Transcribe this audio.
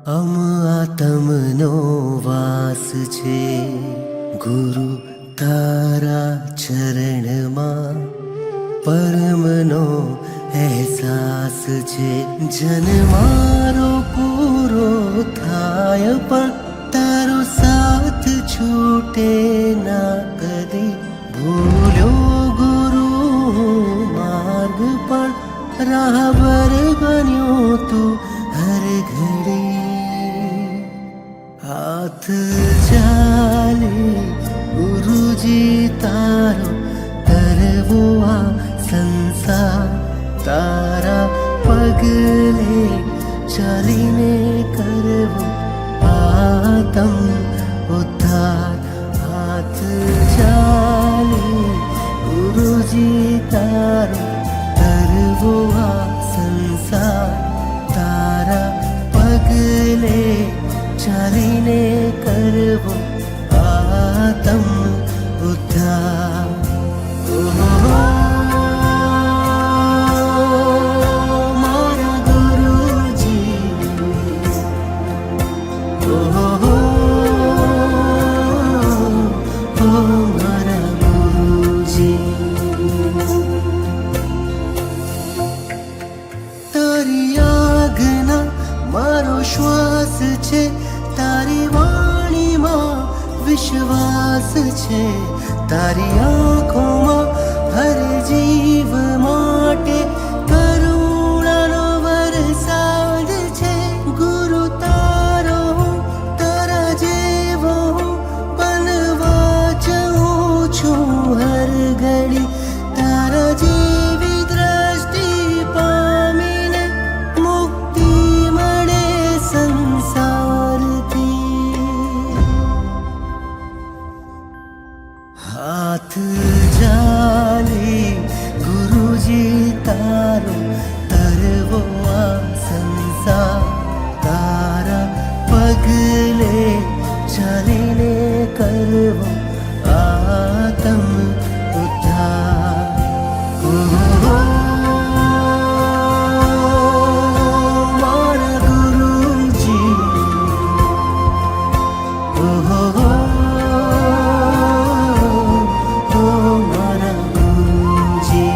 અમ આતમનો વાસ છે ગુરુ તારા ચરણમાં, પરમનો અહેસાસ છે. જન મારો પૂરો થાય પણ તારો સાથ છૂટે ના કદી. ભૂલ્યો ગુરુ માર્ગ પણ રાહબર બન્યો તું હર ઘડી. હાથ ચાલે ગુરુજી તારો તરવો આ સંસાર, તારા પગલે ચાલીને કરવો આતમ ઉદ્ધાર. હાથ ચાલે ગુરુજી તારો તરવો આ સંસાર, તારા પગલે ચાલીને કરવો આતમ ઉદ્ધાર. મારા ગુરુજી, મારા ગુરુજી. તારી આજ્ઞા મારો શ્વાસ છે, તારી વાણીમાં વિશ્વાસ છે, તારી આંખોમાં હર જીવ માટે કરુણાનો વરસાદ છે. ગુરુ તારો તારા જેવો બનવા જાઉં છું હર ઘડી. તારા જેવી દ્રષ્ટિ પામીને મુક્તિ મળે સંસારથી. હાથ ચાલે ગુરુજી તારો તરવો આ સંસાર, તારા પગલે ચાલીને કરવો આતમ ઉદ્ધાર. મારા ગુરુજી, મારા ગુરુજી.